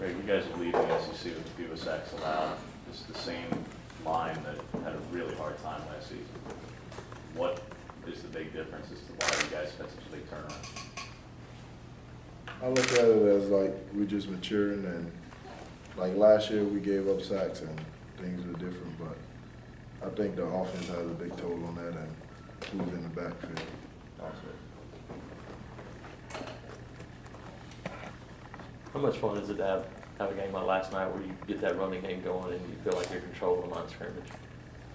Greg, you guys are leading the SEC with fewest sacks allowed. It's the same line that had a really hard time last season. What is the big difference as to why you guys had such a big turnaround? I look at it as like we're just maturing, and like last year we gave up sacks and things were different, but I think the offense has a big toll on that and who's in the backfield also. How much fun is it to have a game like last night where you get that running game going and you feel like you're controlling the line of scrimmage?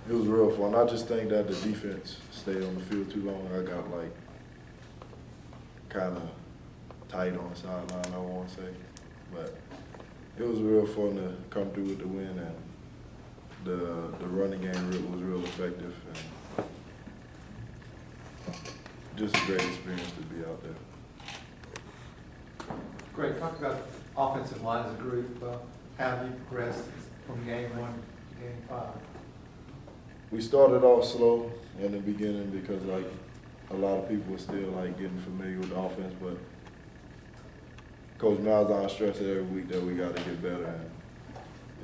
It was real fun. I just think that the defense stayed on the field too long. I got like kind of tight on the sideline, I want to say. But it was real fun to come through with the win, and the running game was real effective. And just a great experience to be out there. Great. Talk about offensive line as a group. How have you progressed from game 1 to game 5? We started off slow in the beginning because like a lot of people were still like getting familiar with the offense, but Coach Malzahn stresses every week that we got to get better, and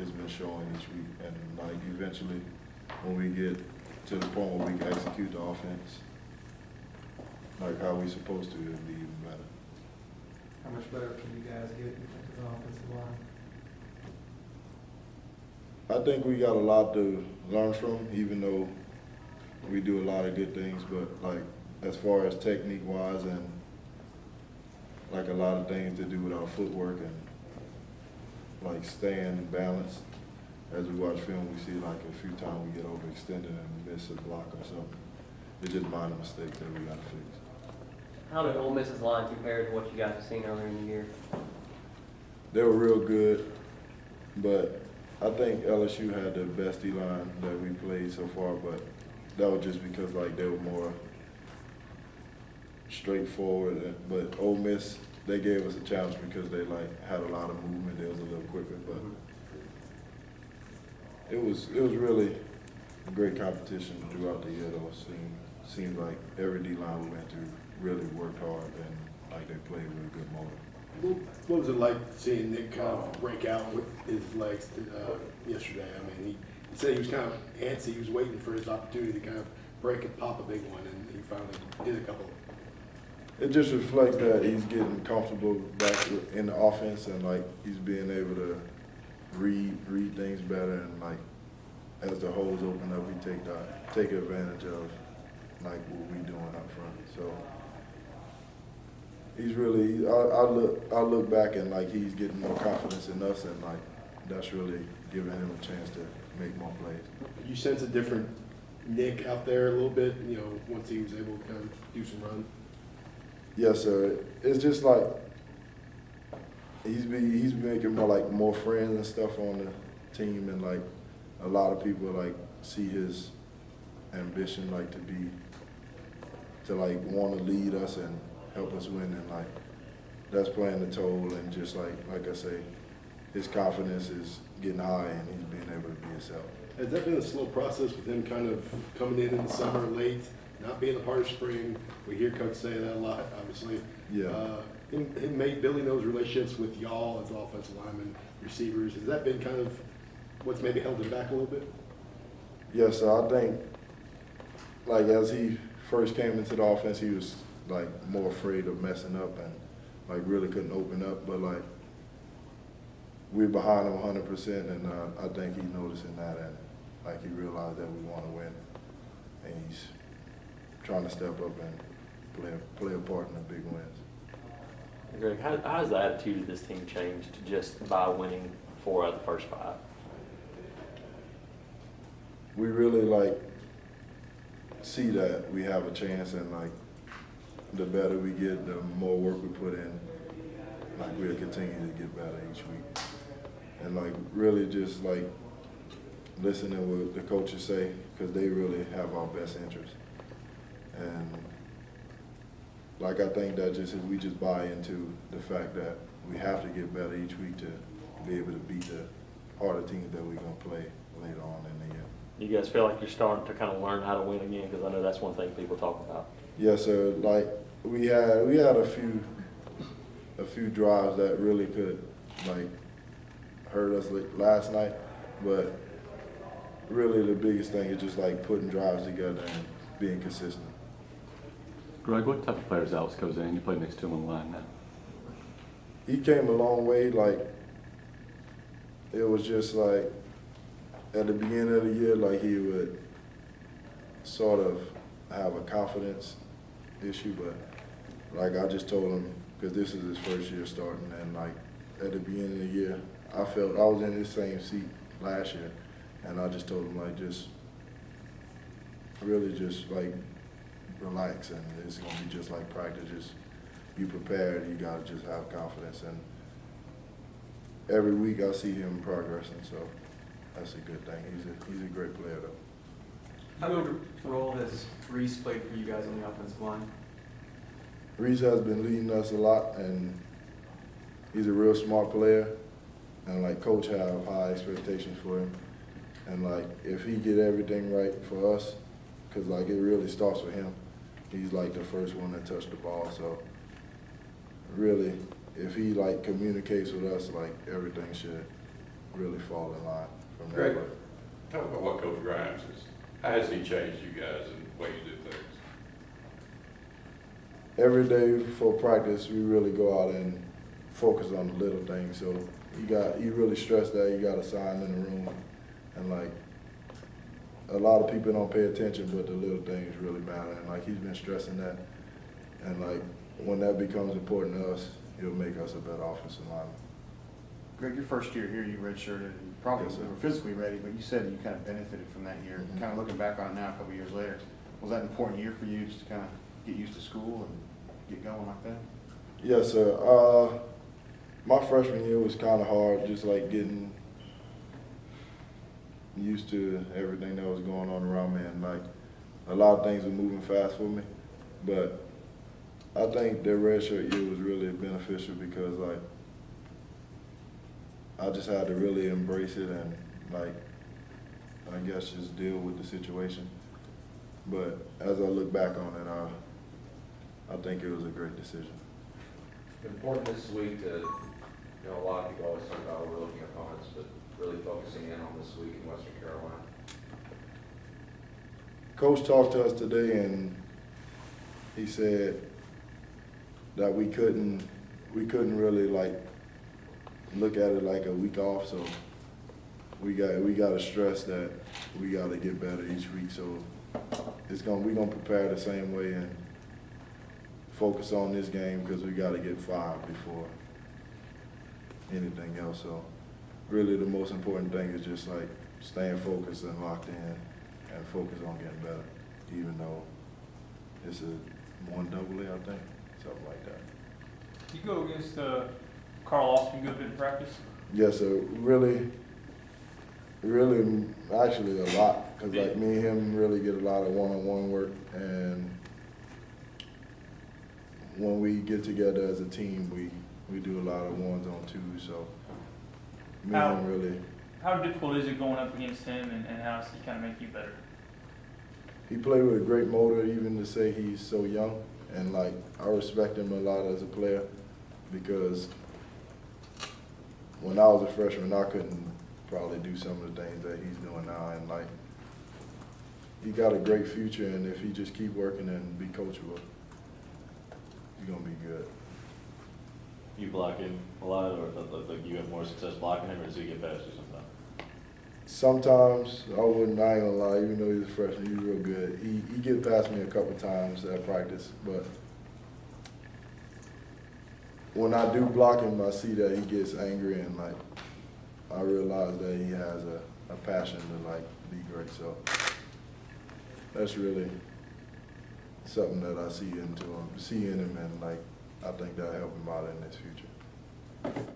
it's been showing each week. And like eventually, when we get to the point where we can execute the offense like how we supposed to, it'll be even better. How much better can you guys get in the offensive line? I think we got a lot to learn from, even though we do a lot of good things, but like as far as technique-wise and like a lot of things to do with our footwork and like staying balanced. As we watch film, we see like a few times we get overextended and miss a block or something. It's just minor mistakes that we got to fix. How did Ole Miss's line compare to what you guys have seen earlier in the year? They were real good, but I think LSU had the best D-line that we played so far, but that was just because like they were more straightforward. But Ole Miss, they gave us a challenge because they like had a lot of movement. They was a little quicker, but it was really a great competition throughout the year. Though seemed like every D-line we went through really worked hard and like they played with a good motor. What was it like seeing Nick kind of break out with his legs yesterday? I mean, he said he was kind of antsy. He was waiting for his opportunity to kind of break and pop a big one, and he finally did a couple. It just reflects that he's getting comfortable back in the offense, and like he's being able to read things better, and like as the holes open up, he take advantage of like what we doing up front. So he's really I look back and like he's getting more confidence in us, and like that's really giving him a chance to make more plays. You sense a different Nick out there a little bit, you know, once he was able to kind of do some run. Yes, sir. It's just like he's making more friends and stuff on the team, and like a lot of people like see his ambition like to want to lead us and help us win, and like that's playing the toll, and just like I say, his confidence is getting high and he's being able to be himself. Has that been a slow process with him kind of coming in the summer late, not being a part of spring? We hear Coach say that a lot, obviously. Yeah. Him building those relationships with y'all as offensive linemen, receivers, has that been kind of what's maybe held him back a little bit? Yes, sir. I think like as he first came into the offense, he was like more afraid of messing up and like really couldn't open up, but like we're behind him 100%, and I think he's noticing that, and like he realized that we want to win, and he's trying to step up and play a part in the big wins. Greg, how has the attitude of this team changed just by winning 4 out of the first 5? We really like see that we have a chance, and like the better we get, the more work we put in, like we'll continue to get better each week. And like really just like listening to what the coaches say, because they really have our best interest. And like I think that just if we just buy into the fact that we have to get better each week to be able to beat the harder teams that we're going to play later on in the year. You guys feel like you're starting to kind of learn how to win again? Because I know that's one thing people talk about. Yes, sir. Like we had a few drives that really could like hurt us last night, but really the biggest thing is just like putting drives together and being consistent. Greg, what type of players Alex goes in? You play next to him on the line now. He came a long way. Like, it was just like at the beginning of the year, like he would sort of have a confidence issue, but like I just told him, because this is his first year starting, and like at the beginning of the year, I felt I was in this same seat last year, and I just told him like just really just like relax, and it's gonna be just like practice. Just be prepared. You gotta just have confidence, and every week I see him progressing, so that's a good thing. He's a great player though. How big a role has Reese played for you guys on the offensive line? Reese has been leading us a lot, and he's a real smart player, and like coach have high expectations for him, and like if he get everything right for us, because like it really starts with him. He's like the first one to touch the ball, so really if he like communicates with us, like everything should really fall in line from there. Greg, talk about what Coach Grimes is. How has he changed you guys and the way you do things? Every day for practice, we really go out and focus on the little things. So you really stress that you got a sign in the room, and like a lot of people don't pay attention, but the little things really matter. And like he's been stressing that, and like when that becomes important to us, it'll make us a better offensive lineman. Greg, your first year here, you redshirted, and probably Yes, sir. were physically ready, but you said you kind of benefited from that year. Mhm. Kind of looking back on it now, a couple years later, was that an important year for you just to kind of get used to school and get going like that? Yes, sir. My freshman year was kind of hard, just like getting used to everything that was going on around me, and like a lot of things were moving fast for me. But I think the redshirt year was really beneficial because like I just had to really embrace it and like I guess just deal with the situation. But as I look back on it, I think it was a great decision. Important this week to, you know, a lot of people always talk about overlooking opponents, but really focusing in on this week in Western Carolina. Coach talked to us today, and he said that we couldn't really like look at it like a week off. So we got to stress that we got to get better each week. So we're gonna prepare the same way and focus on this game because we got to get 5 before anything else. So really the most important thing is just like staying focused and locked in and focus on getting better, even though it's a 1 AA, I think, something like that. You go against Carl Austin good bit in practice? Yes, sir. Really, actually a lot, because like me and him really get a lot of one-on-one work, and when we get together as a team, we do a lot of ones-on-twos. So me and him really. How difficult is it going up against him, and how does he kind of make you better? He played with a great motor, even to say he's so young, and like I respect him a lot as a player because when I was a freshman, I couldn't probably do some of the things that he's doing now, and like he got a great future, and if he just keep working and be coachable, he's gonna be good. You block him a lot, or like you have more success blocking him, or does he get past you sometimes? Sometimes I ain't gonna lie, even though he's a freshman, he's real good. He get past me a couple times at practice, but when I do block him, I see that he gets angry, and like I realize that he has a passion to like be great. So that's really something that I see in him, and like I think that'll help him out in his future.